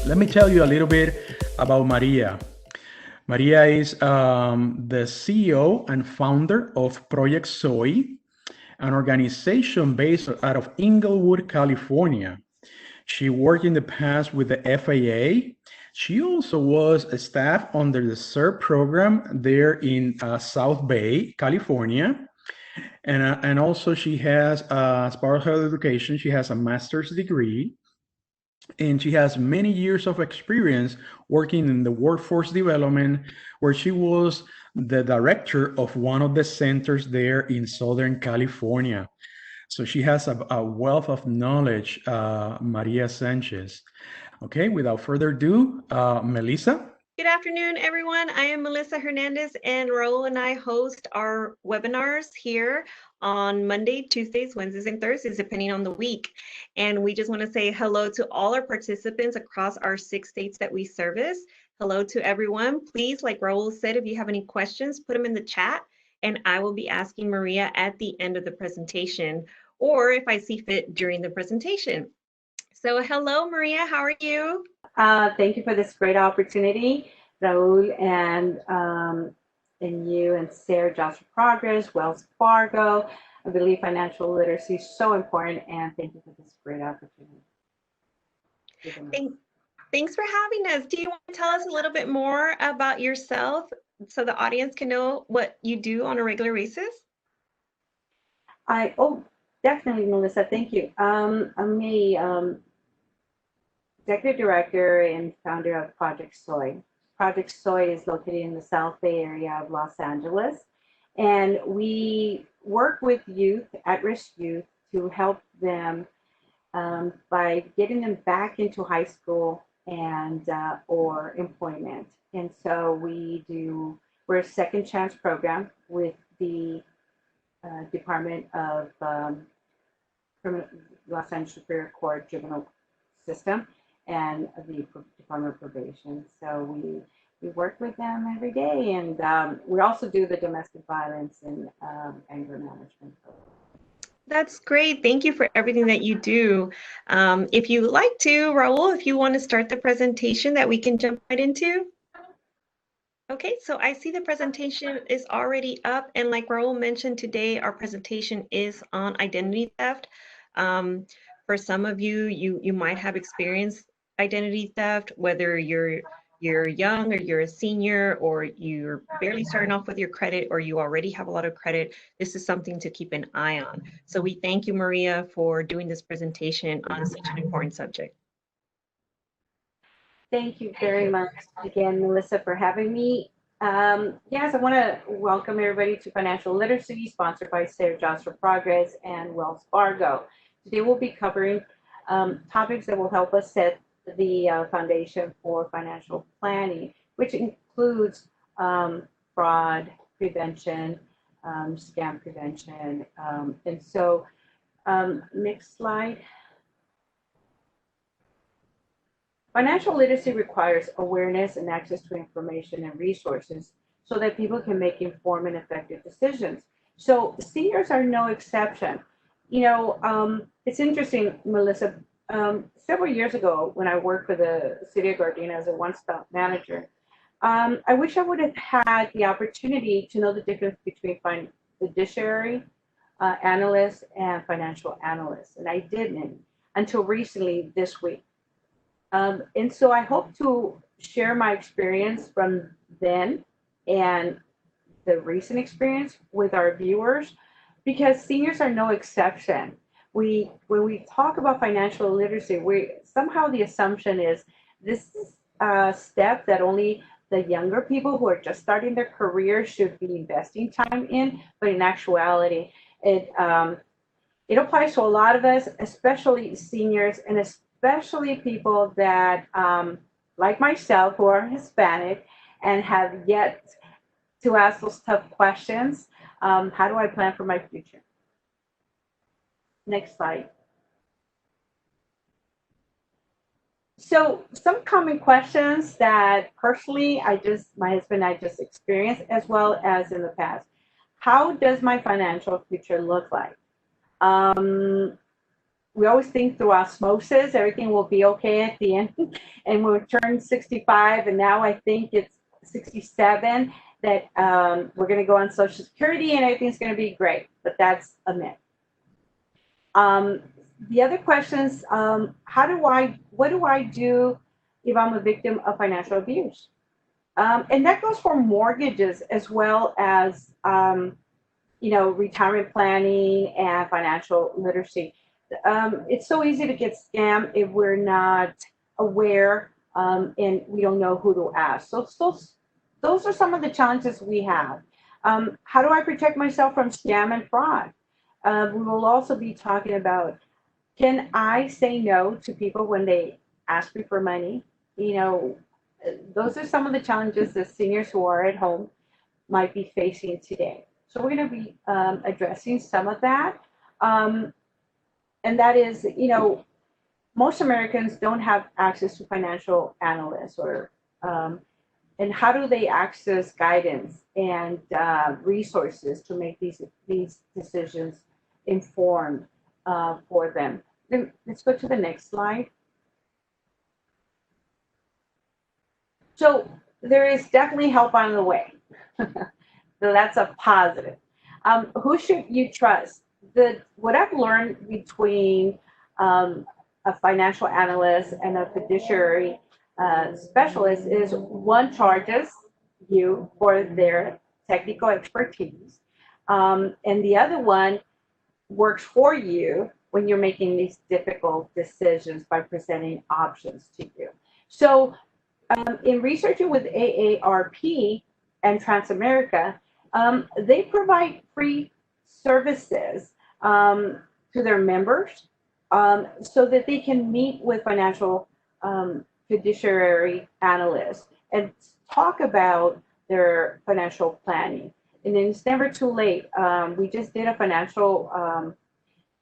Let me tell you a little bit about Maria. Maria is the CEO and founder of Project Soy, an organization based out of Inglewood, California. She worked in the past with the FAA. She also was a staff under the CERP program there in South Bay, California. And also she has, as part of her education, she has a master's degree, and she has many years of experience working in the workforce development, where she was the director of one of the centers there in Southern California. So she has a wealth of knowledge, Maria Sanchez. Okay, without further ado, Melissa. Good afternoon, everyone. I am Melissa Hernandez, and Raul and I host our webinars here on Monday, Tuesdays, Wednesdays, and Thursdays, depending on the week. And we just want to say hello to all our participants across our 6 states that we service. Hello to everyone. Please, like Raul said, if you have any questions, put them in the chat, and I will be asking Maria at the end of the presentation, or if I see fit during the presentation. So hello, Maria, how are you? Thank you for this great opportunity, Raul, and you and Sarah Johnson Progress, Wells Fargo. I believe financial literacy is so important, and thank you for this great opportunity. Thanks for having us. Do you want to tell us a little bit more about yourself so the audience can know what you do on a regular basis? Definitely, Melissa. Thank you. I'm a executive director and founder of Project Soy. Project Soy is located in the South Bay area of Los Angeles, and we work with youth, at-risk youth, to help them by getting them back into high school and or employment. And so we're a second chance program with the Department of Los Angeles Superior Court Juvenile System and the Department of Probation. So we work with them every day, and we also do the domestic violence and anger management. That's great. Thank you for everything that you do. If you like to, Raul, if you want to start the presentation that we can jump right into. Okay, so I see the presentation is already up, and like Raul mentioned today, our presentation is on identity theft. For some of you, you might have experienced identity theft, whether you're young or you're a senior or you're barely starting off with your credit or you already have a lot of credit. This is something to keep an eye on. So we thank you, Maria, for doing this presentation on such an important subject. Thank you very much again, Melissa, for having me. Yes, I want to welcome everybody to Financial Literacy, sponsored by Sarah Johnson Progress and Wells Fargo. Today we'll be covering topics that will help us set the foundation for financial planning, which includes fraud prevention, scam prevention. And so, next slide. Financial literacy requires awareness and access to information and resources so that people can make informed and effective decisions. So seniors are no exception. You know, it's interesting, Melissa, several years ago when I worked for the City of Gardena as a one-stop manager, I wish I would have had the opportunity to know the difference between fiduciary analysts and financial analysts, and I didn't until recently this week. And so I hope to share my experience from then and the recent experience with our viewers, because seniors are no exception. When we talk about financial literacy, somehow the assumption is this is a step that only the younger people who are just starting their career should be investing time in, but in actuality, it applies to a lot of us, especially seniors, and especially people that, like myself, who are Hispanic and have yet to ask those tough questions. How do I plan for my future? Next slide. So some common questions that personally my husband and I just experienced, as well as in the past. How does my financial future look like? we always think through osmosis, everything will be okay at the end. And when we turn 65, and now I think it's 67, that we're going to go on Social Security and everything's going to be great. But that's a myth. The other questions, what do I do if I'm a victim of financial abuse? And that goes for mortgages as well as, retirement planning and financial literacy. It's so easy to get scammed if we're not aware, and we don't know who to ask. So those are some of the challenges we have. How do I protect myself from scam and fraud? We will also be talking about, can I say no to people when they ask me for money? Those are some of the challenges that seniors who are at home might be facing today. So we're going to be addressing some of that. And that is, most Americans don't have access to financial analysts, and how do they access guidance and resources to make these decisions informed for them. Then let's go to the next slide. So there is definitely help on the way. So that's a positive. Who should you trust? What I've learned between a financial analyst and a fiduciary specialist is one charges you for their technical expertise, and the other one works for you when you're making these difficult decisions by presenting options to you. So in researching with AARP and Transamerica, they provide free services to their members so that they can meet with financial fiduciary analysts and talk about their financial planning. And then it's never too late. We just did a financial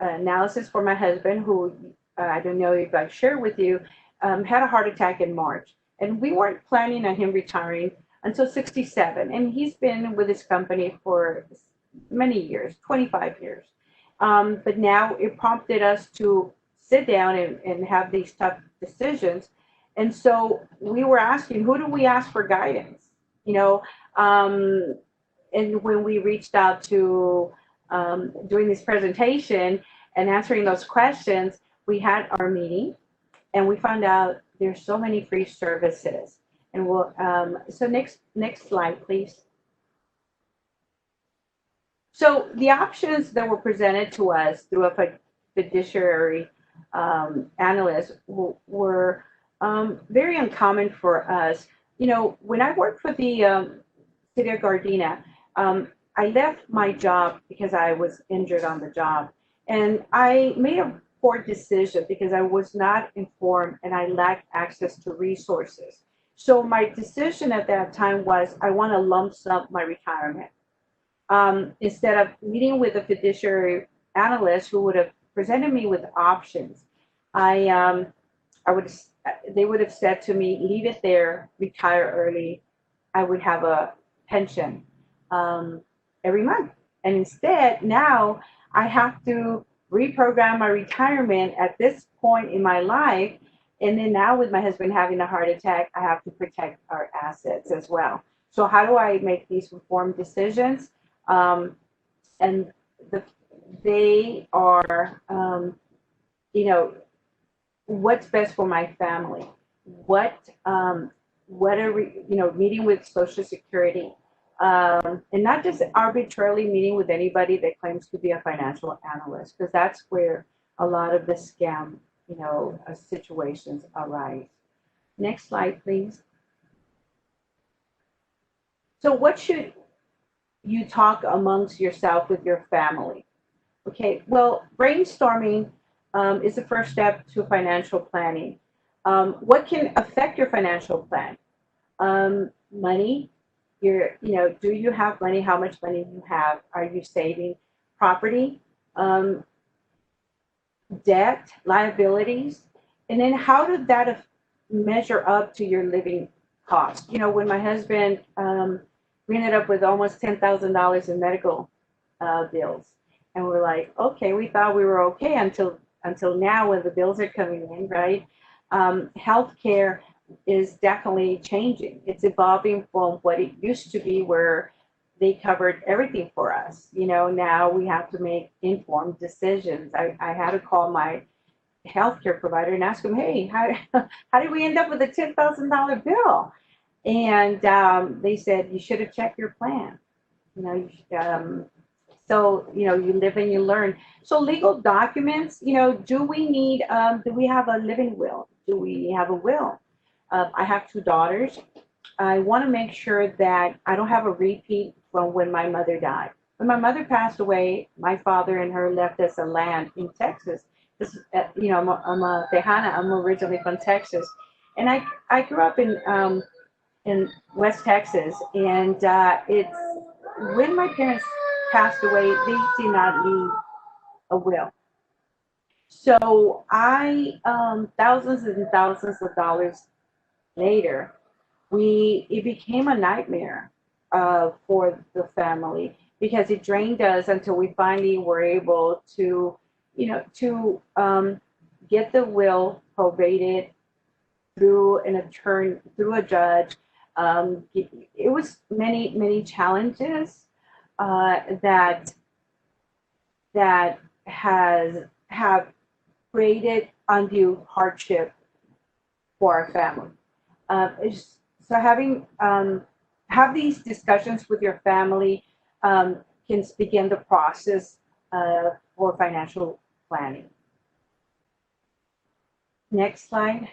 analysis for my husband, who I don't know if I shared with you, had a heart attack in March. And we weren't planning on him retiring until 67. And he's been with his company for many years, 25 years. But now it prompted us to sit down and have these tough decisions. And so we were asking, who do we ask for guidance? And when we reached out to doing this presentation and answering those questions, we had our meeting and we found out there's so many free services. And we'll, so next slide, please. So the options that were presented to us through a fiduciary analyst were very uncommon for us. When I worked for the City of Gardena, I left my job because I was injured on the job. And I made a poor decision because I was not informed and I lacked access to resources. So my decision at that time was I want to lump sum my retirement. Instead of meeting with a fiduciary analyst who would have presented me with options, they would have said to me, leave it there, retire early. I would have a pension every month. And instead, now I have to reprogram my retirement at this point in my life. And then now with my husband having a heart attack, I have to protect our assets as well. So how do I make these informed decisions? And they are, what's best for my family? What are we, meeting with Social Security, and not just arbitrarily meeting with anybody that claims to be a financial analyst, because that's where a lot of the scam, situations arise. Next slide, please. So what should you talk amongst yourself with your family? Okay, well, brainstorming is the first step to financial planning. What can affect your financial plan? Money. Do you have money? How much money you have? Are you saving? Property, debt, liabilities, and then how did that measure up to your living cost? When my husband, we ended up with almost $10,000 in medical bills, and we're like, okay, we thought we were okay until until now when the bills are coming in, right? Healthcare is definitely changing. It's evolving from what it used to be, where they covered everything for us. Now we have to make informed decisions. I had to call my healthcare provider and ask them, hey, how did we end up with a $10,000 bill? And they said, you should have checked your plan. So, you live and you learn. So legal documents, do we have a living will? Do we have a will? I have 2 daughters. I want to make sure that I don't have a repeat from when my mother died. When my mother passed away, my father and her left us a land in Texas. I'm a Tejana. I'm originally from Texas, and I grew up in West Texas, and it's when my parents passed away, they did not leave a will. So thousands and thousands of dollars later, it became a nightmare for the family, because it drained us until we finally were able to, get the will probated through an attorney, through a judge. It was many challenges that have created undue hardship for our family. So have these discussions with your family can begin the process for financial planning. Next slide.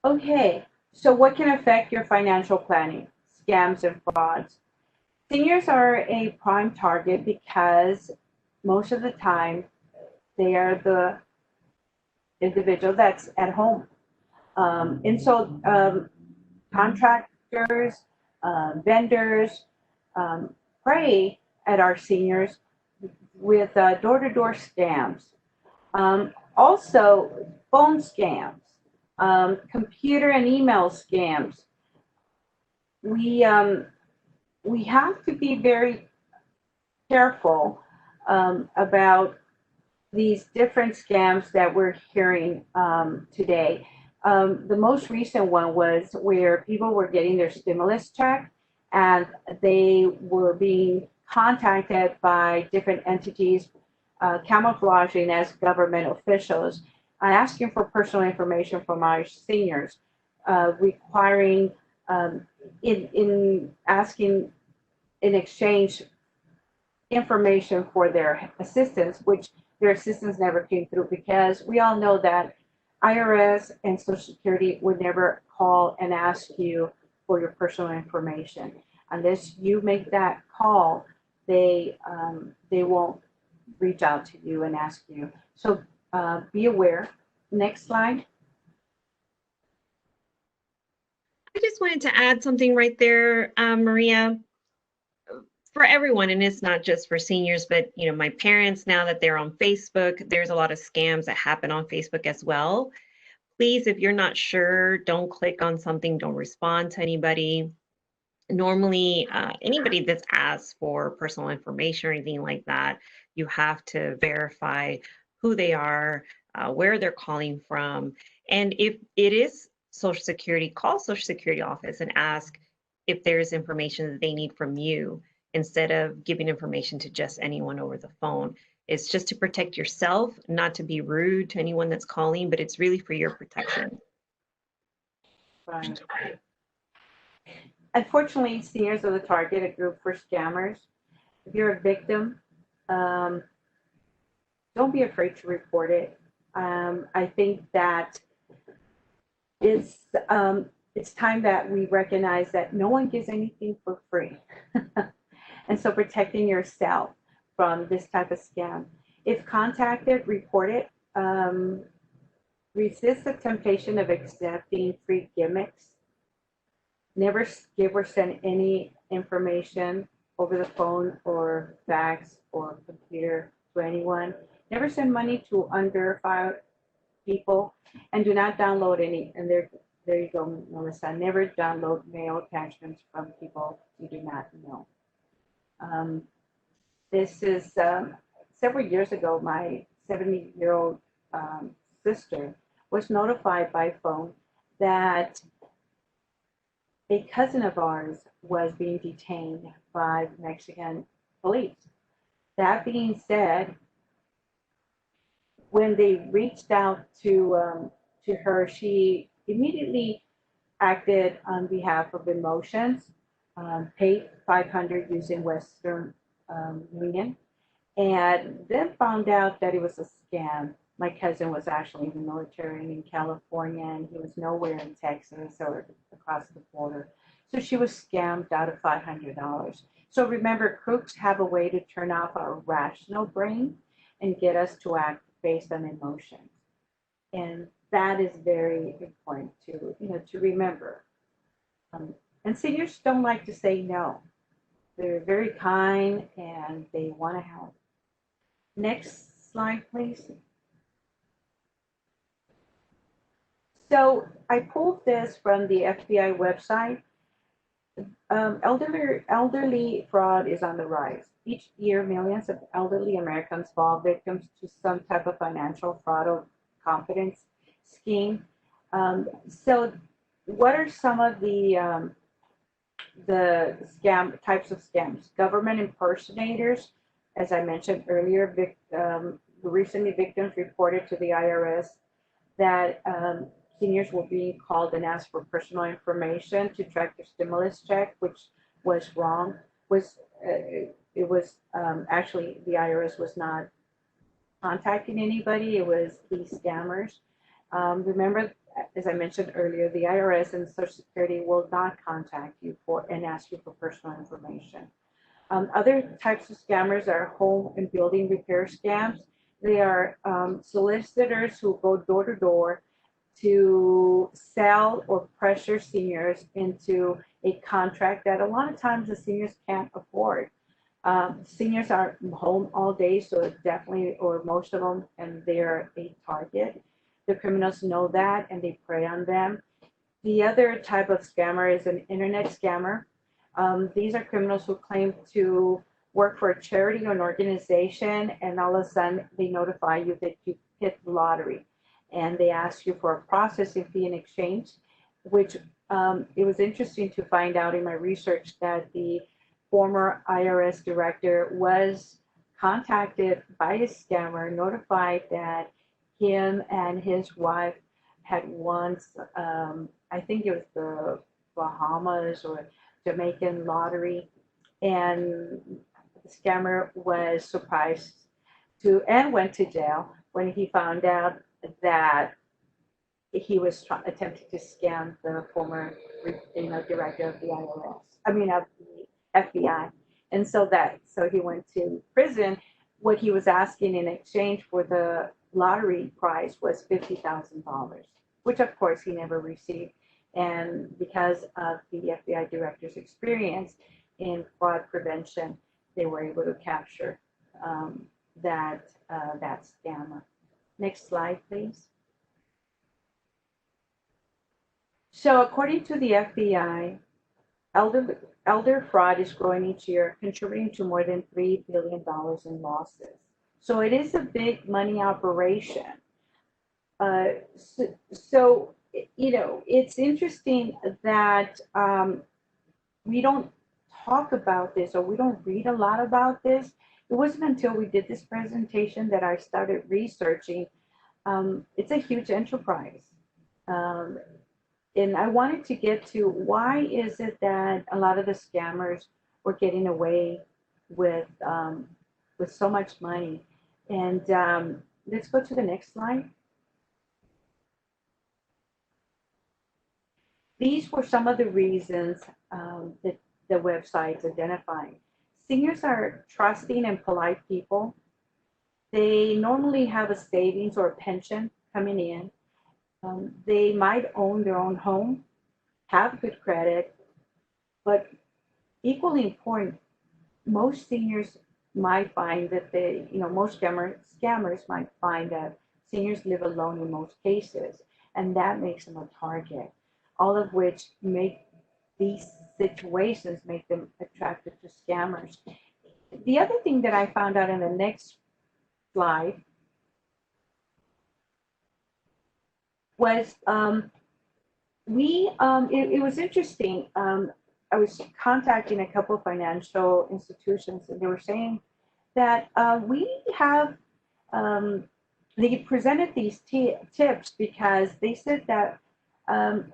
Okay, so what can affect your financial planning? Scams and frauds. Seniors are a prime target because most of the time they are the individual that's at home. And so contractors, vendors prey at our seniors with door-to-door scams. Also, phone scams, computer and email scams. We have to be very careful about these different scams that we're hearing today. The most recent one was where people were getting their stimulus check and they were being contacted by different entities camouflaging as government officials, asking for personal information from our seniors, requiring asking in exchange information for their assistance, which their assistance never came through, because we all know that IRS and Social Security would never call and ask you for your personal information. Unless you make that call, they won't reach out to you and ask you. So be aware. Next slide. I just wanted to add something right there, Maria, for everyone, and it's not just for seniors, but my parents, now that they're on Facebook, there's a lot of scams that happen on Facebook as well. Please, if you're not sure, don't click on something, don't respond to anybody. Normally, anybody that's asked for personal information or anything like that, you have to verify who they are, where they're calling from. And if it is Social Security, call Social Security office and ask if there's information that they need from you, instead of giving information to just anyone over the phone. It's just to protect yourself, not to be rude to anyone that's calling, but it's really for your protection. Right. Unfortunately, seniors are the targeted group for scammers. If you're a victim, don't be afraid to report it. I think that it's time that we recognize that no one gives anything for free. And so protecting yourself from this type of scam. If contacted, report it. Resist the temptation of accepting free gimmicks. Never give or send any information over the phone or fax or computer to anyone. Never send money to unverified people, and do not download any. And there you go, Melissa. Never download mail attachments from people you do not know. This is several years ago, my 70-year-old sister was notified by phone that a cousin of ours was being detained by Mexican police. That being said, when they reached out to her, she immediately acted on behalf of emotions, paid 500 using Western Union, and then found out that it was a scam. My cousin was actually in the military in California, and he was nowhere in Texas or across the border. So she was scammed out of $500. So remember, crooks have a way to turn off our rational brain and get us to act based on emotions. And that is very important to remember. And seniors don't like to say no. They're very kind and they want to help. Next slide, please. So I pulled this from the FBI website. Elderly fraud is on the rise. Each year, millions of elderly Americans fall victims to some type of financial fraud or confidence scheme. So what are some of the scam types of scams? Government impersonators, as I mentioned earlier, recently victims reported to the IRS that seniors were being called and asked for personal information to track their stimulus check, which was wrong. It was actually the IRS was not contacting anybody. It was these scammers. Remember, as I mentioned earlier, the IRS and Social Security will not contact you and ask you for personal information. Other types of scammers are home and building repair scams. They are solicitors who go door to door to sell or pressure seniors into a contract that a lot of times the seniors can't afford. Seniors are home all day, so definitely, or most of them, and they're a target. The criminals know that and they prey on them. The other type of scammer is an internet scammer. These are criminals who claim to work for a charity or an organization, and all of a sudden they notify you that you hit the lottery, and they ask you for a processing fee in exchange, which it was interesting to find out in my research that the former IRS director was contacted by a scammer, notified that him and his wife had once, I think it was the Bahamas or Jamaican lottery, and the scammer was surprised and went to jail when he found out that he was attempting to scam the former, director of the IRS. I mean, of the FBI, and so he went to prison. What he was asking in exchange for the lottery prize was $50,000, which of course he never received. And because of the FBI director's experience in fraud prevention, they were able to capture that scammer. Next slide, please. So according to the FBI, elder fraud is growing each year, contributing to more than $3 billion in losses. So it is a big money operation. So it's interesting that we don't talk about this, or we don't read a lot about this. It wasn't until we did this presentation that I started researching. It's a huge enterprise. And I wanted to get to why is it that a lot of the scammers were getting away with so much money. And let's go to the next slide. These were some of the reasons that the websites identifying. Seniors are trusting and polite people. They normally have a savings or a pension coming in. They might own their own home, have good credit, but equally important, most seniors might find that most scammers might find that seniors live alone in most cases, and that makes them a target, all of which make these situations make them attractive to scammers. The other thing that I found out in the next slide was it was interesting. I was contacting a couple of financial institutions, and they were saying that we have they presented these tips because they said that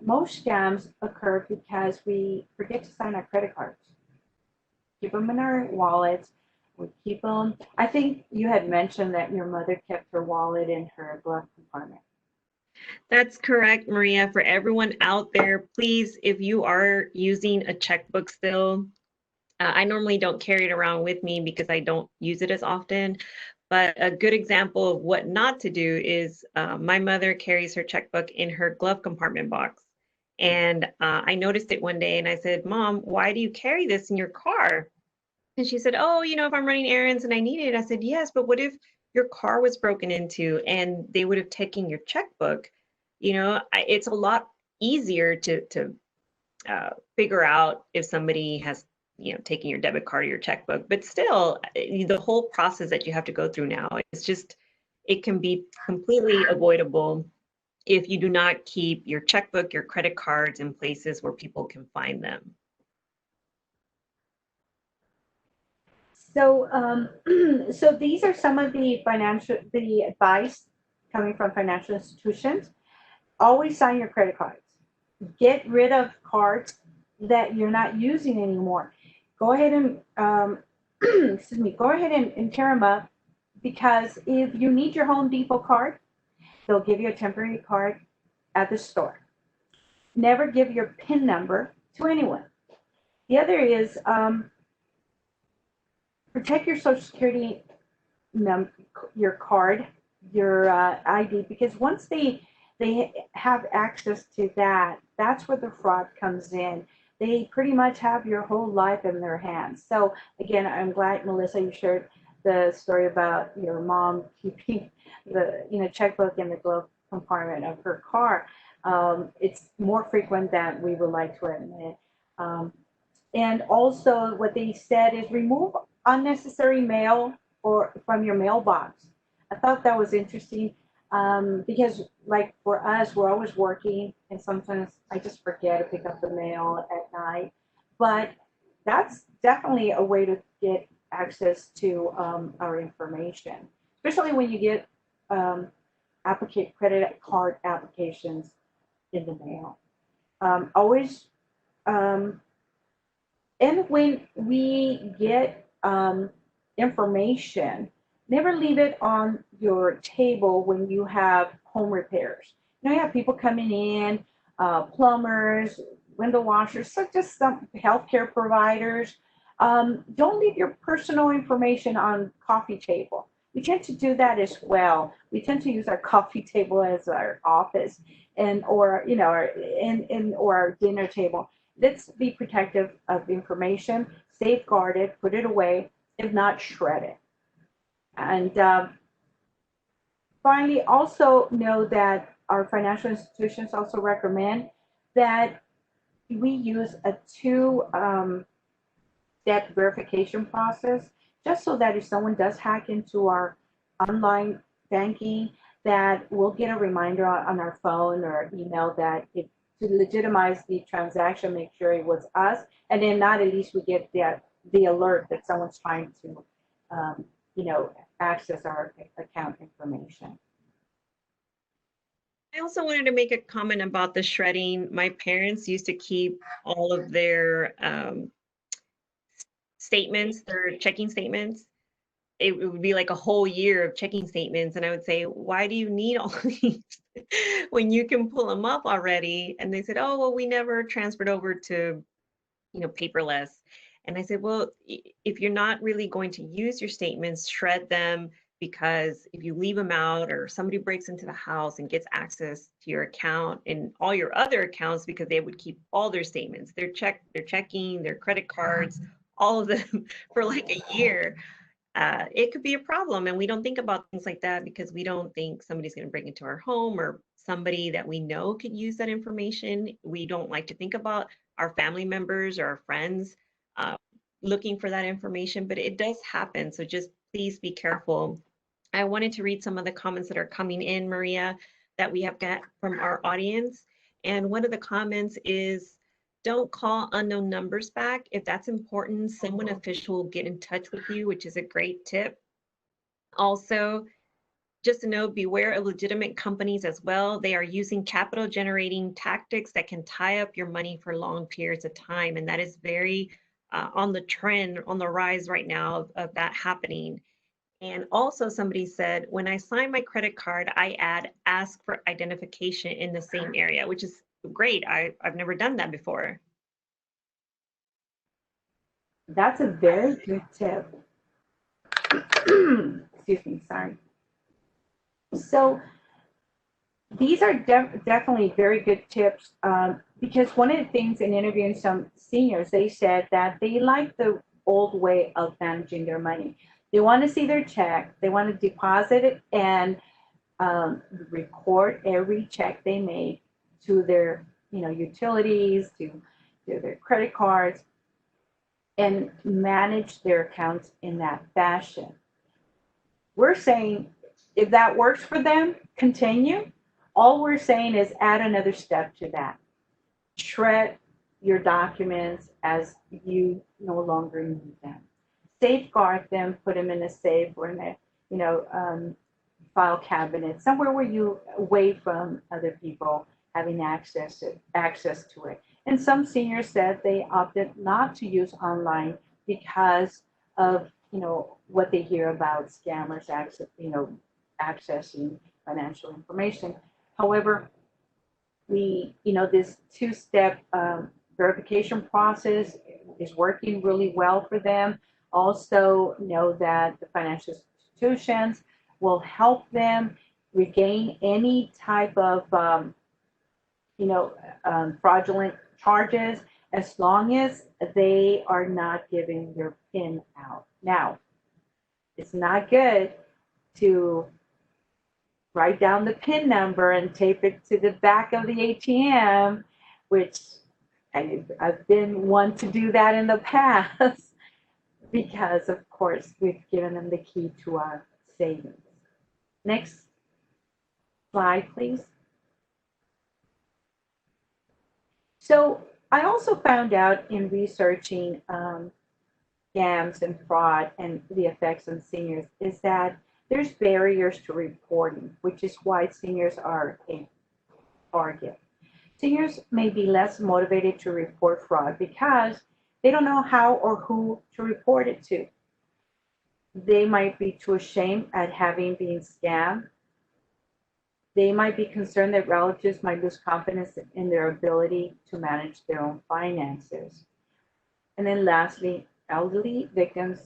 most scams occur because we forget to sign our credit cards. Keep them in our wallets. We keep them. I think you had mentioned that your mother kept her wallet in her glove compartment. That's correct, Maria. For everyone out there, please, if you are using a checkbook still, I normally don't carry it around with me because I don't use it as often. But a good example of what not to do is my mother carries her checkbook in her glove compartment box. And I noticed it one day and I said, Mom, why do you carry this in your car? And she said, oh, if I'm running errands and I need it. I said, yes, but what if your car was broken into and they would have taken your checkbook? It's a lot easier to figure out if somebody has taken your debit card or your checkbook, but still the whole process that you have to go through now, it can be completely avoidable if you do not keep your checkbook, your credit cards in places where people can find them. So, so these are some of the advice coming from financial institutions. Always sign your credit cards. Get rid of cards that you're not using anymore. Go ahead and excuse me. Go ahead and tear them up, because if you need your Home Depot card, they'll give you a temporary card at the store. Never give your PIN number to anyone. The other is protect your Social Security your card, your ID, because once they have access to that, that's where the fraud comes in. They pretty much have your whole life in their hands. So again, I'm glad, Melissa, you shared the story about your mom keeping the checkbook in the glove compartment of her car. It's more frequent than we would like to admit. And also what they said is remove unnecessary mail or from your mailbox. I thought that was interesting because like for us, we're always working and sometimes I just forget to pick up the mail at night. But that's definitely a way to get access to our information, especially when you get credit card applications in the mail. Always and when we get information, never leave it on your table when you have home repairs. You have people coming in, plumbers, window washers, so just some healthcare providers. Don't leave your personal information on coffee table. We tend to do that as well. We tend to use our coffee table as our office or our dinner table. Let's be protective of the information, safeguard it, put it away, if not shred it. And finally, also know that our financial institutions also recommend that we use a two-step verification process, just so that if someone does hack into our online banking, that we'll get a reminder on our phone or email that to legitimize the transaction, make sure it was us, and then not at least we get the alert that someone's trying to, access our account information. I also wanted to make a comment about the shredding. My parents used to keep all of their statements, their checking statements. It would be like a whole year of checking statements. And I would say, why do you need all these when you can pull them up already? And they said, oh, well, we never transferred over to, paperless. And I said, well, if you're not really going to use your statements, shred them, because if you leave them out or somebody breaks into the house and gets access to your account and all your other accounts, because they would keep all their statements, their checking, their credit cards, all of them for like a year. It could be a problem. And we don't think about things like that because we don't think somebody's going to break into our home or somebody that we know could use that information. We don't like to think about our family members or our friends looking for that information, but it does happen. So just please be careful I wanted to read some of the comments that are coming in, Maria, that we have got from our audience. And one of the comments is, don't call unknown numbers back. If that's important, someone official will get in touch with you, which is a great tip. Also, just to know, beware of legitimate companies as well. They are using capital generating tactics that can tie up your money for long periods of time. And that is very on the trend, on the rise right now of that happening. And also somebody said, when I sign my credit card, I add ask for identification in the same area, which is great. I've never done that before. That's a very good tip. Excuse me, sorry. So these are definitely very good tips, because one of the things in interviewing some seniors, they said that they like the old way of managing their money. They want to see their check, they want to deposit it and record every check they make to their utilities, to their credit cards, and manage their accounts in that fashion. We're saying if that works for them, continue. All we're saying is add another step to that. Shred your documents as you no longer need them. Safeguard them, put them in a safe or in a file cabinet, somewhere where you away from other people having access to it. And some seniors said they opted not to use online because of what they hear about scammers accessing financial information. However, this two-step verification process is working really well for them. Also know that the financial institutions will help them regain any type of fraudulent charges as long as they are not giving their PIN out. Now, it's not good to write down the PIN number and tape it to the back of the ATM, which I've been one to do that in the past because, of course, we've given them the key to our savings. Next slide, please. So I also found out in researching scams and fraud and the effects on seniors is that there's barriers to reporting, which is why seniors are a target. Seniors may be less motivated to report fraud because they don't know how or who to report it to. They might be too ashamed at having been scammed. They might be concerned that relatives might lose confidence in their ability to manage their own finances. And then lastly, elderly victims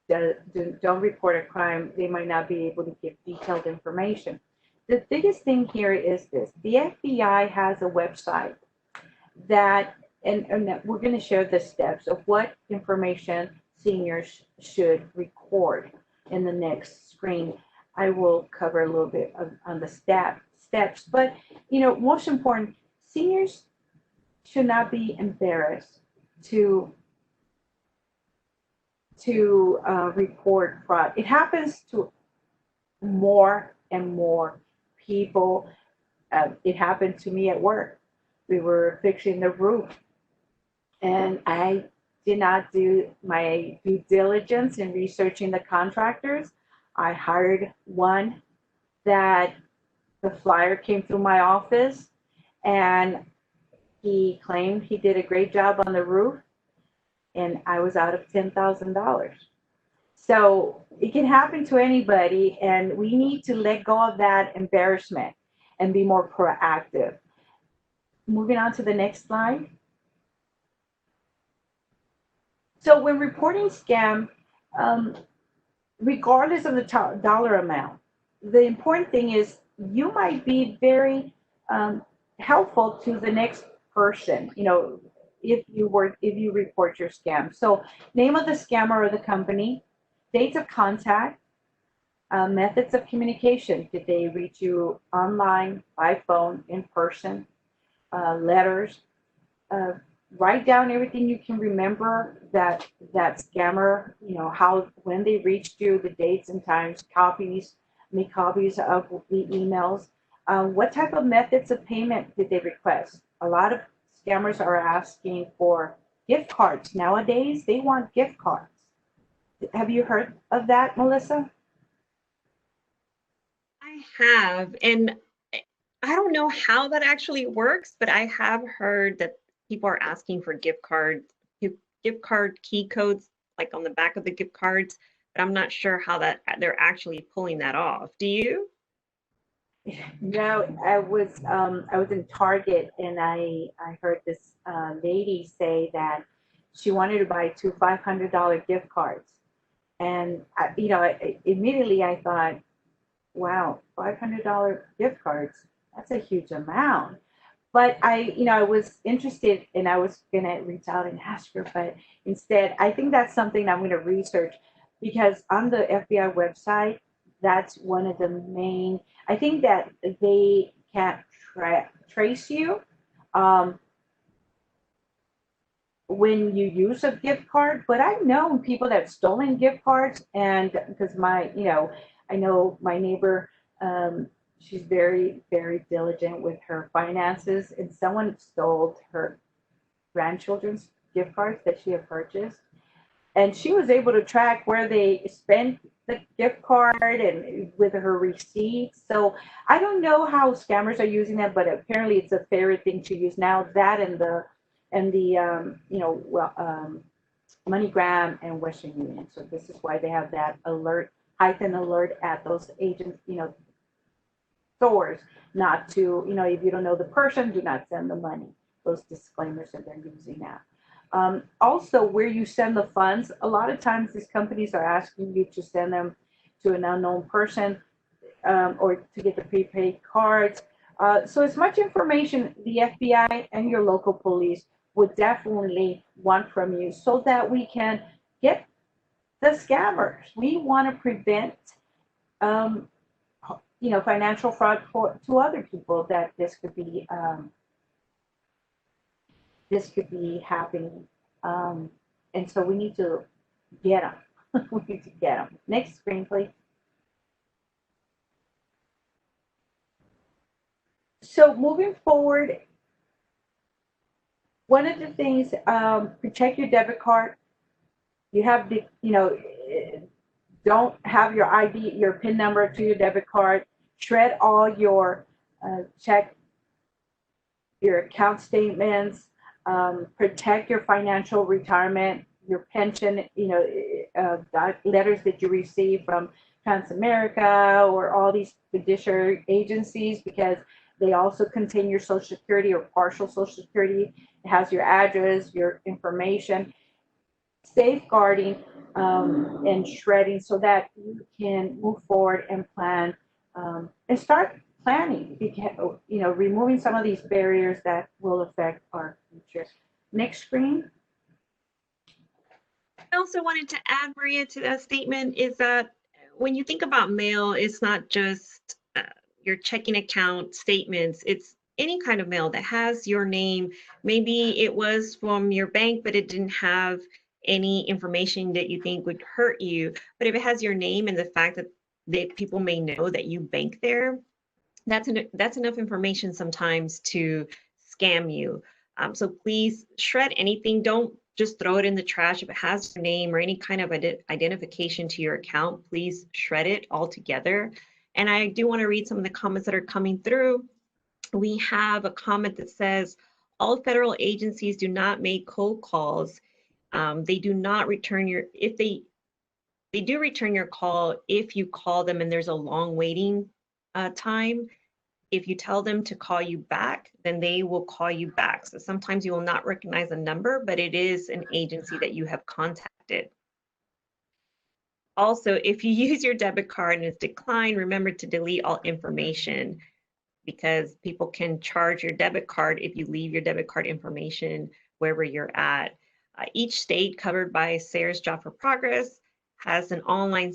don't report a crime. They might not be able to give detailed information. The biggest thing here is this. The FBI has a website that, and we're going to share the steps of what information seniors should record in the next screen. I will cover a little bit on the steps, but most important, seniors should not be embarrassed to report fraud. It happens to more and more people. It happened to me at work. We were fixing the roof, and I did not do my due diligence in researching the contractors. I hired one that the flyer came through my office, and he claimed he did a great job on the roof, and I was out of $10,000. So it can happen to anybody, and we need to let go of that embarrassment and be more proactive. Moving on to the next slide. So when reporting scam, regardless of the dollar amount, the important thing is you might be very helpful to the next person, if you report your scam. So name of the scammer or the company, dates of contact, methods of communication. Did they reach you online, by phone, in person, letters? write down everything you can remember that scammer, when they reached you, the dates and times, make copies of the emails. What type of methods of payment did they request? A lot of scammers are asking for gift cards. Nowadays, they want gift cards. Have you heard of that, Melissa? I have, and I don't know how that actually works, but I have heard that people are asking for gift card key codes, like on the back of the gift cards, but I'm not sure how that they're actually pulling that off. Do you? No, I was in Target and I heard this lady say that she wanted to buy two $500 gift cards, and immediately I thought, wow, $500 gift cards, that's a huge amount. But I was interested and I was gonna reach out and ask her, but instead, I think that's something I'm gonna research because on the FBI website, that's one of the main. I think that they can't trace you um, when you use a gift card, but I've known people that have stolen gift cards, and because I know my neighbor, she's very, very diligent with her finances, and someone stole her grandchildren's gift cards that she had purchased, and she was able to track where they spent the gift card and with her receipts. So I don't know how scammers are using that, but apparently it's a favorite thing to use now. That and the MoneyGram and Western Union. So this is why they have that alert, heightened alert at those agents, stores, not to, if you don't know the person, do not send the money. Those disclaimers that they're using now. Also, where you send the funds, a lot of times these companies are asking you to send them to an unknown person or to get the prepaid cards. So as much information the FBI and your local police would definitely want from you so that we can get the scammers. We want to prevent, um, financial fraud to other people that this could be happening. Um, and so we need to get them. We need to get them. Next screen, please. So moving forward, one of the things, protect your debit card. You have don't have your ID, your PIN number to your debit card. Shred all your check, your account statements. Protect your financial retirement, your pension, letters that you receive from Transamerica or all these fiduciary agencies, because they also contain your social security or partial social security. It has your address, your information, safeguarding and shredding so that you can move forward and plan and start planning, removing some of these barriers that will affect our future. Next screen. I also wanted to add, Maria, to that statement is that when you think about mail, it's not just your checking account statements, it's any kind of mail that has your name. Maybe it was from your bank, but it didn't have any information that you think would hurt you. But if it has your name and the fact that people may know that you bank there, that's enough information sometimes to scam you. So please shred anything. Don't just throw it in the trash. If it has your name or any kind of identification to your account, please shred it altogether. And I do want to read some of the comments that are coming through. We have a comment that says, all federal agencies do not make cold calls. They do not return if they do return your call if you call them and there's a long waiting time. If you tell them to call you back, then they will call you back. So sometimes you will not recognize a number, but it is an agency that you have contacted. Also, if you use your debit card and it's declined, remember to delete all information, because people can charge your debit card if you leave your debit card information wherever you're at. Each state covered by SARE's Job for Progress has an online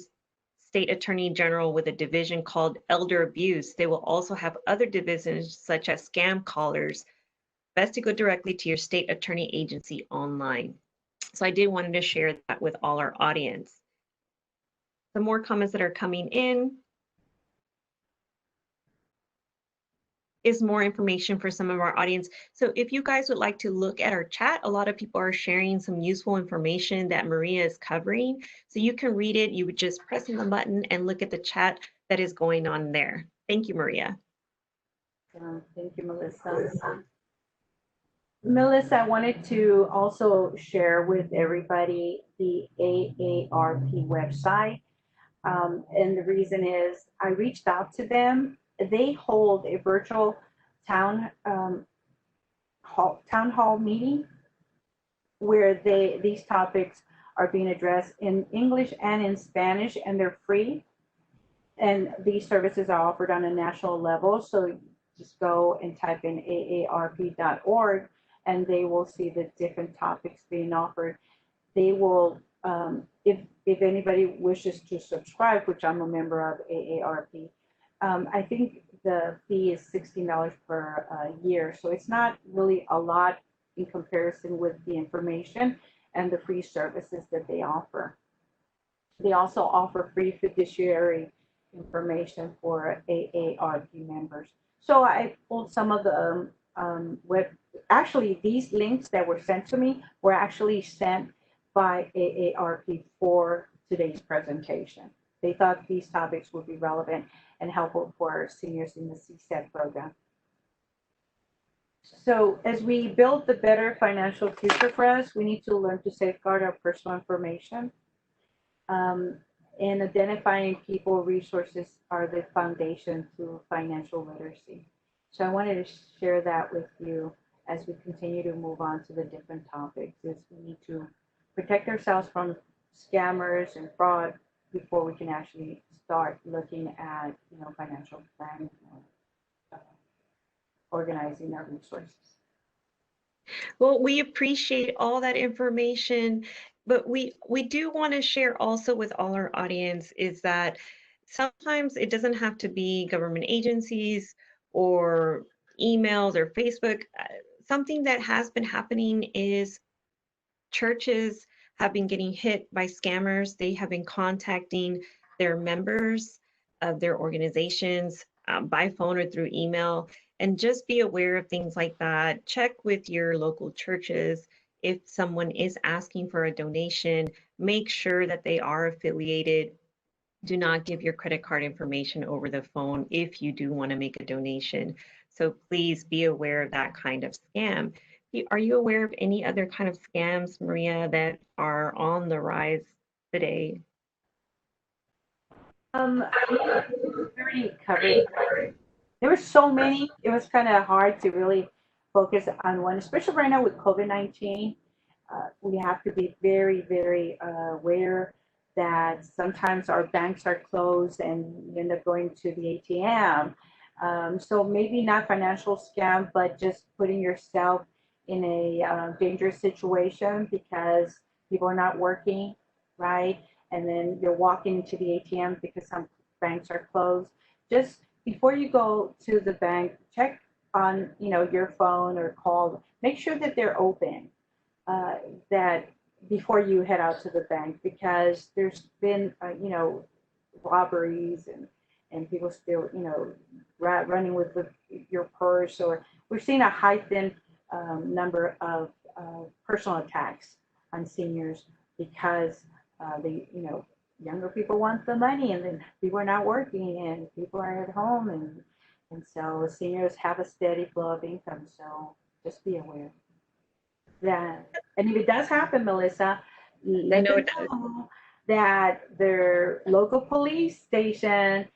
state attorney general with a division called elder abuse. They will also have other divisions such as scam callers. best to go directly to your state attorney agency online. So I did wanted to share that with all our audience. Some more comments that are coming in is more information for some of our audience. So if you guys would like to look at our chat, a lot of people are sharing some useful information that Maria is covering. So you can read it. You would just press on the button and look at the chat that is going on there. Thank you, Maria. Thank you, Melissa. Melissa, I wanted to also share with everybody the AARP website. And the reason is I reached out to them. They hold a virtual town hall meeting where these topics are being addressed in English and in Spanish, and they're free. And these services are offered on a national level. So just go and type in aarp.org, and they will see the different topics being offered. They will, if anybody wishes to subscribe, which I'm a member of AARP, I think the fee is $16 per year. So it's not really a lot in comparison with the information and the free services that they offer. They also offer free fiduciary information for AARP members. So I pulled some of the actually these links that were sent to me were actually sent by AARP for today's presentation. They thought these topics would be relevant and helpful for seniors in the CSET program. So as we build the better financial future for us, we need to learn to safeguard our personal information. And identifying people resources are the foundation to financial literacy. So I wanted to share that with you as we continue to move on to the different topics. Is we need to protect ourselves from scammers and fraud before we can actually start looking at, financial planning, organizing our resources. Well, we appreciate all that information, but we do want to share also with all our audience is that sometimes it doesn't have to be government agencies or emails or Facebook. Something that has been happening is churches have been getting hit by scammers. They have been contacting their members of their organizations by phone or through email. And just be aware of things like that. Check with your local churches. If someone is asking for a donation, make sure that they are affiliated. Do not give your credit card information over the phone if you do want to make a donation. So please be aware of that kind of scam. Are you aware of any other kind of scams, Maria, that are on the rise today? We already covered. There were so many, it was kind of hard to really focus on one, especially right now with COVID-19. We have to be very, very aware that sometimes our banks are closed and you end up going to the ATM. So maybe not financial scam, but just putting yourself in a dangerous situation because people are not working, right? And then you're walking to the ATM because some banks are closed. Just before you go to the bank, check on your phone or call. Make sure that they're open. That before you head out to the bank, because there's been robberies and people still running with your purse, or we're seeing a heightened number of personal attacks on seniors because younger people want the money, and then people are not working, and people are at home, and so seniors have a steady flow of income. So just be aware that, and if it does happen, Melissa, let them know that their local police station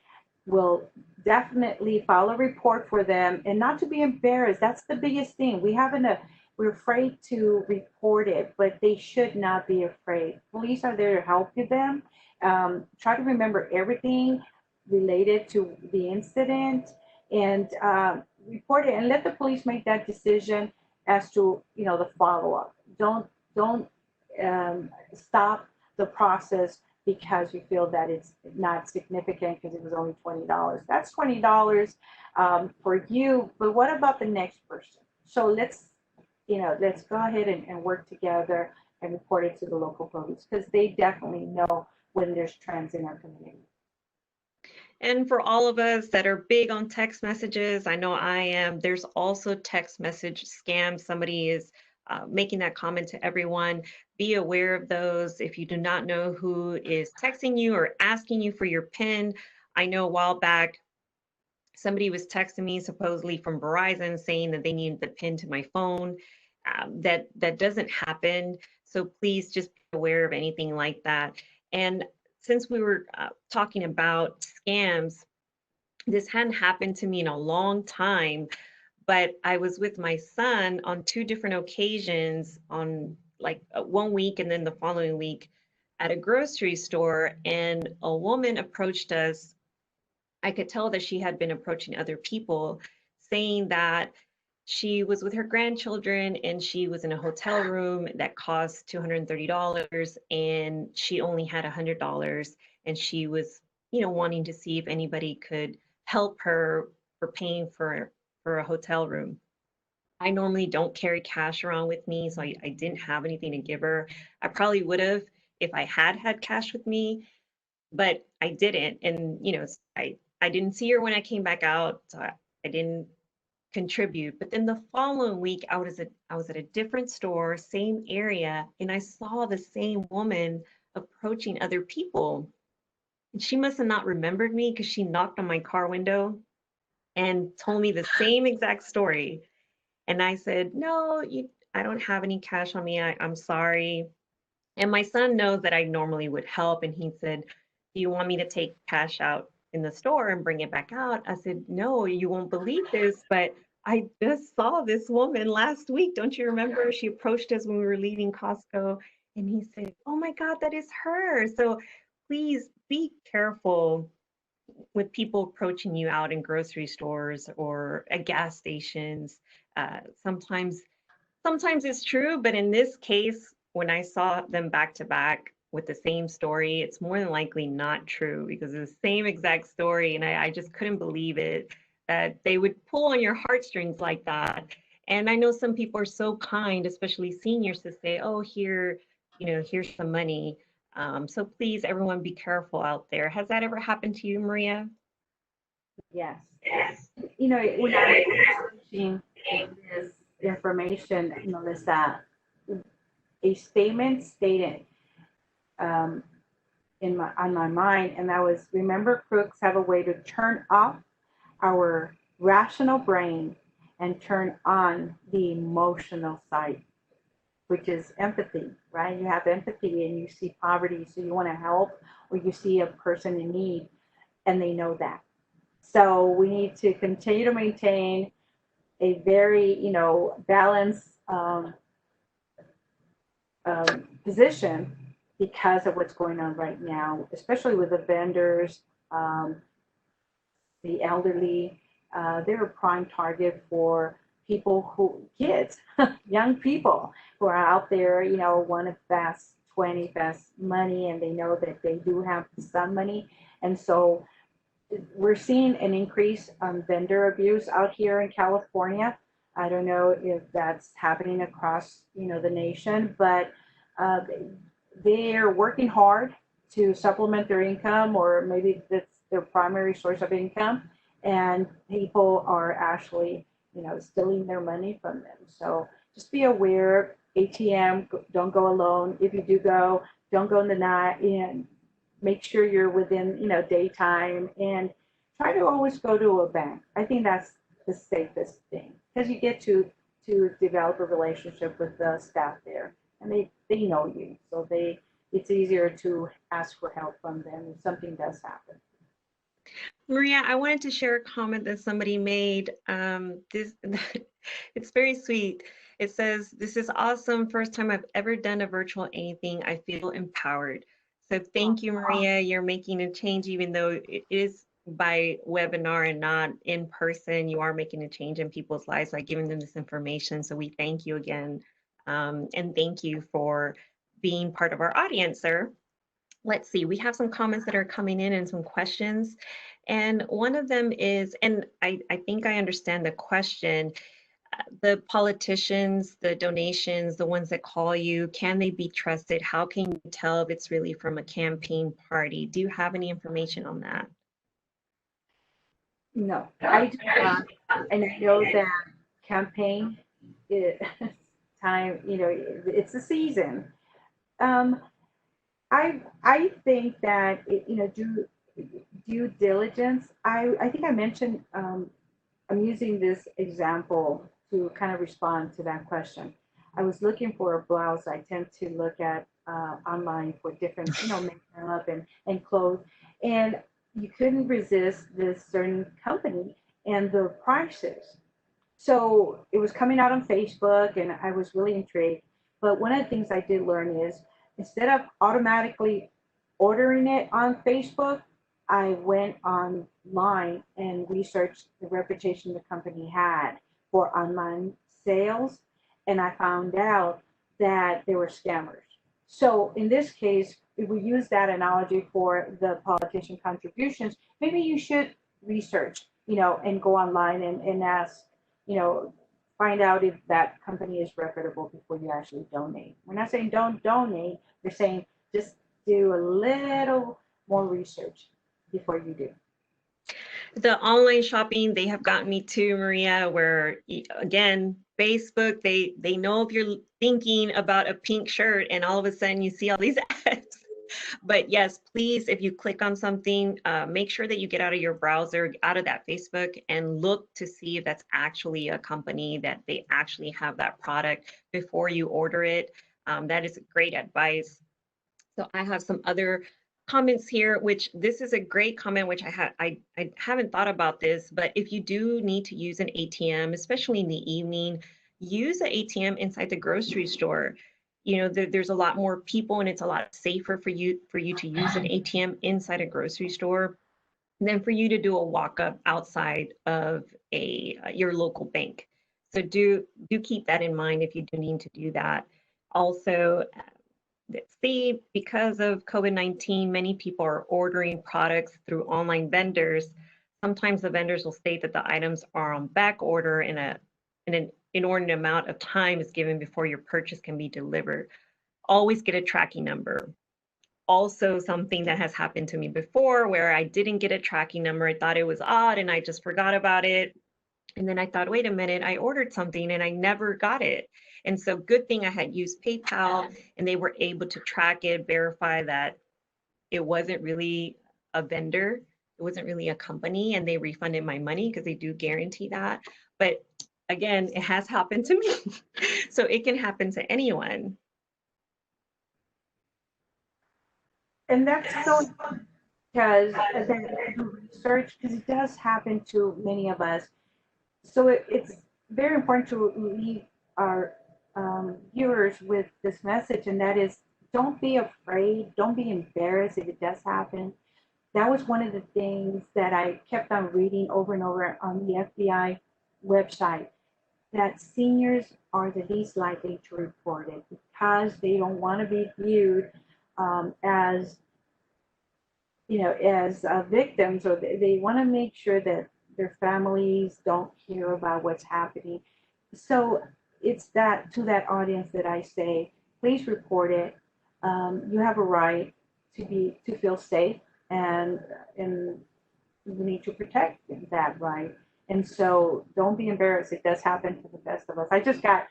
will definitely file a report for them, and not to be embarrassed. That's the biggest thing. We're afraid to report it, but they should not be afraid. Police are there to help them. Try to remember everything related to the incident and report it, and let the police make that decision as to the follow-up. Don't stop the process because you feel that it's not significant because it was only $20. That's $20 for you, but what about the next person? So let's let's go ahead and work together and report it to the local police because they definitely know when there's trends in our community. And for all of us that are big on text messages, I know I am, there's also text message scams. Somebody is making that comment to everyone. Be aware of those. If you do not know who is texting you or asking you for your PIN, I know a while back, somebody was texting me supposedly from Verizon saying that they needed the PIN to my phone. That doesn't happen. So please just be aware of anything like that. And since we were talking about scams, this hadn't happened to me in a long time, but I was with my son on 2 different occasions on like 1 week and then the following week at a grocery store, and a woman approached us. I could tell that she had been approaching other people, saying that she was with her grandchildren and she was in a hotel room that cost $230 and she only had $100, and she was, wanting to see if anybody could help her for paying for a hotel room. I normally don't carry cash around with me, so I didn't have anything to give her. I probably would have if I had had cash with me, but I didn't. And, I didn't see her when I came back out, so I didn't contribute. But then the following week, I was at a different store, same area, and I saw the same woman approaching other people. And she must have not remembered me because she knocked on my car window and told me the same exact story. And I said, no, I don't have any cash on me. I'm sorry. And my son knows that I normally would help. And he said, do you want me to take cash out in the store and bring it back out? I said, no, you won't believe this, but I just saw this woman last week. Don't you remember? She approached us when we were leaving Costco. And he said, oh my God, that is her. So please be careful with people approaching you out in grocery stores or at gas stations. Sometimes it's true, but in this case, when I saw them back to back with the same story, it's more than likely not true because it's the same exact story. And I just couldn't believe it that they would pull on your heartstrings like that. And I know some people are so kind, especially seniors, to say, oh, here's some money. So please, everyone, be careful out there. Has that ever happened to you, Maria? Yes. When I was researching this information, Melissa, a statement stated on my mind, and that was, remember, crooks have a way to turn off our rational brain and turn on the emotional side, which is empathy, right? You have empathy and you see poverty, so you want to help, or you see a person in need and they know that. So we need to continue to maintain a very, balanced position because of what's going on right now, especially with the vendors, the elderly. They're a prime target for kids, young people who are out there, want to fast money, and they know that they do have some money. And so we're seeing an increase on vendor abuse out here in California. I don't know if that's happening across, the nation, but they are working hard to supplement their income, or maybe that's their primary source of income, and people are actually, stealing their money from them. So just be aware. ATM, don't go alone. If you do go, don't go in the night, and make sure you're within, daytime, and try to always go to a bank. I think that's the safest thing because you get to develop a relationship with the staff there, and they know you, so it's easier to ask for help from them if something does happen. Maria, I wanted to share a comment that somebody made. This it's very sweet. It says, "This is awesome. First time I've ever done a virtual anything. I feel empowered." So thank you, Maria. You're making a change, even though it is by webinar and not in person. You are making a change in people's lives by giving them this information. So we thank you again. And thank you for being part of our audience, sir. Let's see, we have some comments that are coming in and some questions. And one of them is, and I think I understand the question. the politicians, the donations, the ones that call you, can they be trusted? How can you tell if it's really from a campaign party? Do you have any information on that? No, I do not. And I know that campaign is time, it's a season. Um, I think that due diligence. I think I mentioned I'm using this example to kind of respond to that question. I was looking for a blouse. I tend to look at online for different, makeup and clothes, and you couldn't resist this certain company and the prices. So it was coming out on Facebook, and I was really intrigued. But one of the things I did learn is instead of automatically ordering it on Facebook, I went online and researched the reputation the company had for online sales, and I found out that they were scammers. So in this case, if we use that analogy for the politician contributions, maybe you should research, and go online and ask, you know, find out if that company is reputable before you actually donate. We're not saying don't donate, we're saying just do a little more research before you do. The online shopping, they have gotten me too, Maria, where again, Facebook, they know if you're thinking about a pink shirt and all of a sudden you see all these ads. But yes, please, if you click on something, make sure that you get out of your browser, out of that Facebook, and look to see if that's actually a company that they actually have that product before you order it. That is great advice. So I have some other comments here, which this is a great comment, which I haven't thought about this, but if you do need to use an ATM, especially in the evening, use an ATM inside the grocery store. There's a lot more people and it's a lot safer for you to use an ATM inside a grocery store than for you to do a walk up outside of your local bank. So do keep that in mind if you do need to do that. Also, see, because of COVID-19, many people are ordering products through online vendors. Sometimes the vendors will state that the items are on back order and an inordinate amount of time is given before your purchase can be delivered. Always get a tracking number. Also, something that has happened to me before where I didn't get a tracking number. I thought it was odd and I just forgot about it. And then I thought, wait a minute, I ordered something and I never got it. And so good thing I had used PayPal and they were able to track it, verify that it wasn't really a vendor, it wasn't really a company, and they refunded my money because they do guarantee that. But again, it has happened to me. So it can happen to anyone. And that's so because the research, because it does happen to many of us. So it's very important to leave our viewers with this message, and that is don't be afraid, don't be embarrassed if it does happen. That was one of the things that I kept on reading over and over on the FBI website, that seniors are the least likely to report it because they don't want to be viewed as as victims, or they want to make sure that their families don't hear about what's happening. So it's that to that audience that I say, please report it. You have a right to feel safe, and you need to protect that right. And so don't be embarrassed. It does happen to the best of us. I just got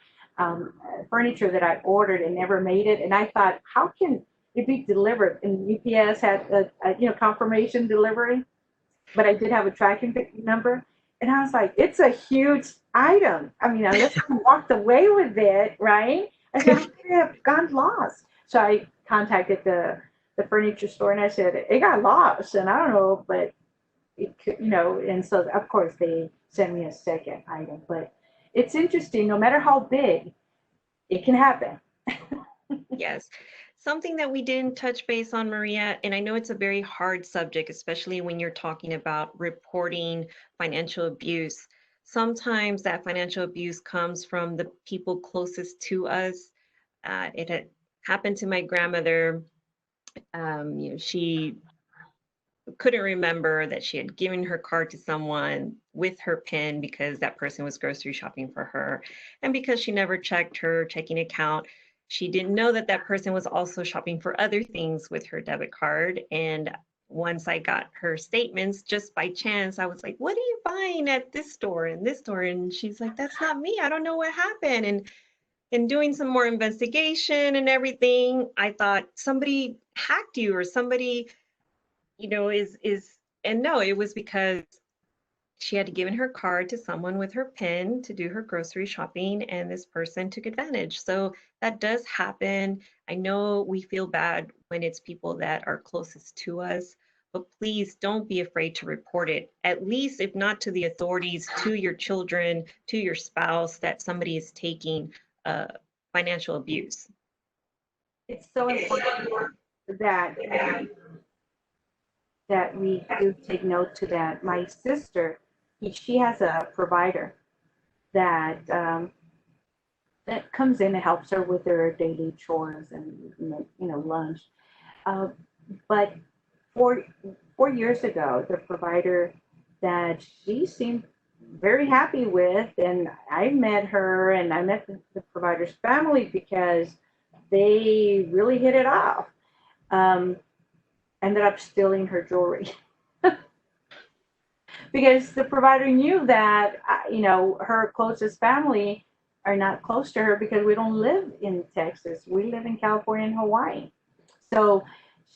furniture that I ordered and never made it, and I thought, how can it be delivered? And UPS had a confirmation delivery, but I did have a tracking number, and I was like, it's a huge item. I mean, unless I walked away with it, right? I said, how could it have gone lost? So I contacted the furniture store and I said, it got lost, and I don't know, but it could, and so of course they sent me a second item. But it's interesting, no matter how big, it can happen. Yes. Something that we didn't touch base on, Maria, and I know it's a very hard subject, especially when you're talking about reporting financial abuse. Sometimes that financial abuse comes from the people closest to us. It had happened to my grandmother. She couldn't remember that she had given her card to someone with her PIN because that person was grocery shopping for her. And because she never checked her checking account, she didn't know that that person was also shopping for other things with her debit card. And once I got her statements, just by chance, I was like, what are you buying at this store and this store? And she's like, that's not me. I don't know what happened. And in doing some more investigation and everything, I thought somebody hacked you or somebody, and no, it was because she had given her card to someone with her PIN to do her grocery shopping, and this person took advantage. So that does happen. I know we feel bad when it's people that are closest to us, but please don't be afraid to report it. At least, if not to the authorities, to your children, to your spouse, that somebody is taking financial abuse. It's so important that we do take note to that. My sister, she has a provider that that comes in and helps her with her daily chores and lunch. But 4 years ago, the provider that she seemed very happy with, and I met her and I met the provider's family because they really hit it off. Ended up stealing her jewelry because the provider knew that her closest family are not close to her because we don't live in Texas. We live in California and Hawaii. So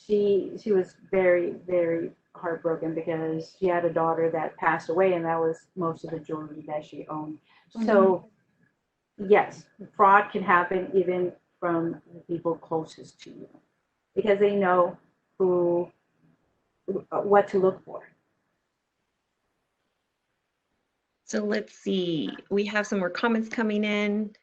she was very, very heartbroken because she had a daughter that passed away, and that was most of the jewelry that she owned. Mm-hmm. So yes, fraud can happen even from the people closest to you because they know what to look for. So let's see, we have some more comments coming in.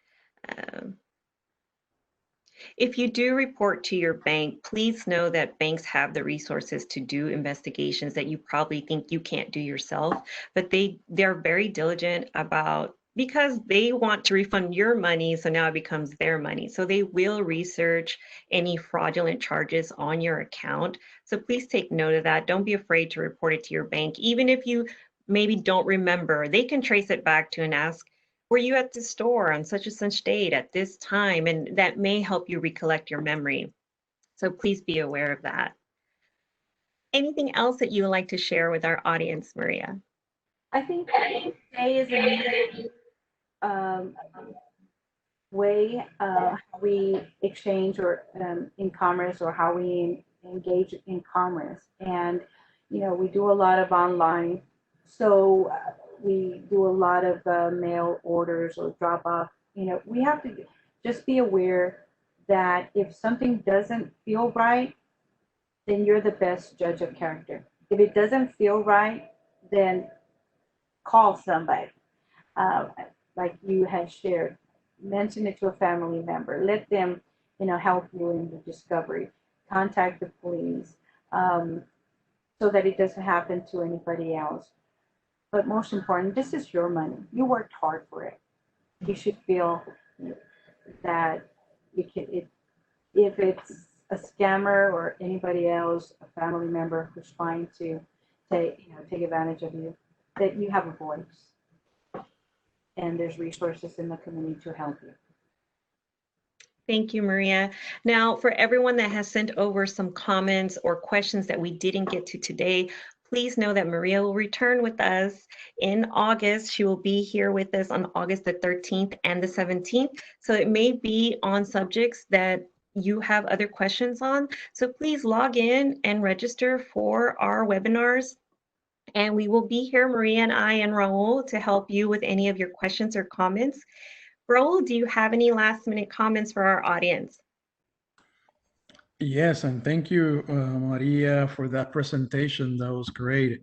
If you do report to your bank, please know that banks have the resources to do investigations that you probably think you can't do yourself, but they're very diligent about, because they want to refund your money, so now it becomes their money. So they will research any fraudulent charges on your account. So please take note of that. Don't be afraid to report it to your bank. Even if you maybe don't remember, they can trace it back to and ask, were you at the store on such and such date at this time? And that may help you recollect your memory. So please be aware of that. Anything else that you would like to share with our audience, Maria? I think today is a new way how we exchange or in commerce, or how we engage in commerce. And we do a lot of online, so we do a lot of mail orders or drop off. We have to just be aware that if something doesn't feel right, then you're the best judge of character. If it doesn't feel right, then call somebody. Like you had shared, mention it to a family member. Let them, help you in the discovery. Contact the police so that it doesn't happen to anybody else. But most important, this is your money. You worked hard for it. You should feel that if it's a scammer or anybody else, a family member who's trying to take advantage of you, that you have a voice. And there's resources in the community to help you. Thank you, Maria. Now, for everyone that has sent over some comments or questions that we didn't get to today, please know that Maria will return with us in August. She will be here with us on August the 13th and the 17th. So it may be on subjects that you have other questions on. So please log in and register for our webinars. And we will be here, Maria and I and Raul, to help you with any of your questions or comments. Raul, do you have any last minute comments for our audience? Yes, and thank you, Maria, for that presentation. That was great.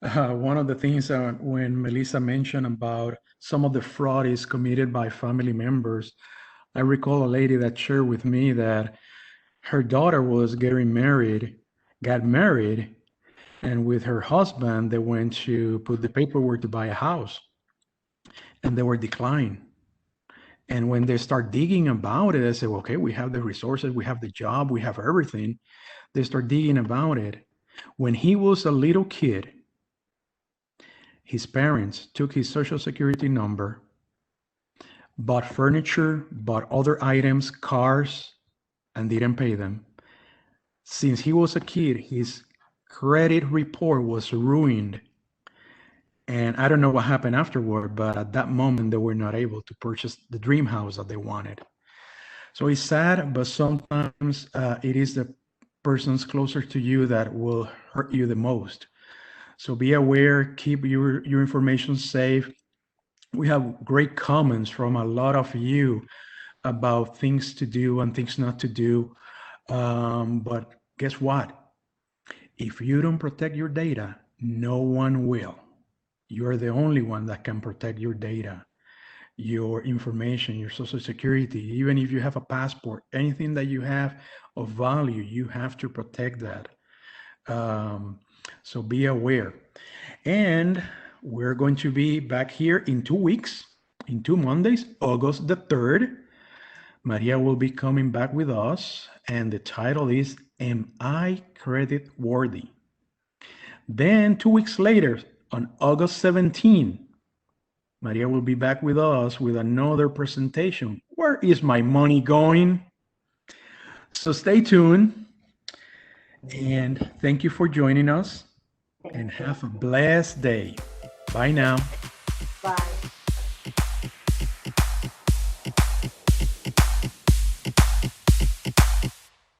One of the things when Melissa mentioned about some of the fraud is committed by family members, I recall a lady that shared with me that her daughter was got married, and with her husband, they went to put the paperwork to buy a house, and they were declined. And when they start digging about it, they say, well, okay, we have the resources, we have the job, we have everything. They start digging about it. When he was a little kid, his parents took his social security number, bought furniture, bought other items, cars, and didn't pay them. Since he was a kid, his credit report was ruined. And I don't know what happened afterward, but at that moment, they were not able to purchase the dream house that they wanted. So it's sad, but sometimes it is the persons closer to you that will hurt you the most. So be aware, keep your information safe. We have great comments from a lot of you about things to do and things not to do. But guess what? If you don't protect your data, no one will. You're the only one that can protect your data, your information, your social security. Even if you have a passport, anything that you have of value, you have to protect that. So be aware. And we're going to be back here in 2 weeks, in 2 Mondays, August the 3rd. Maria will be coming back with us, and the title is Am I Credit Worthy? Then 2 weeks later, on August 17, Maria will be back with us with another presentation. Where is my money going? So stay tuned, and thank you for joining us, and have a blessed day. Bye now.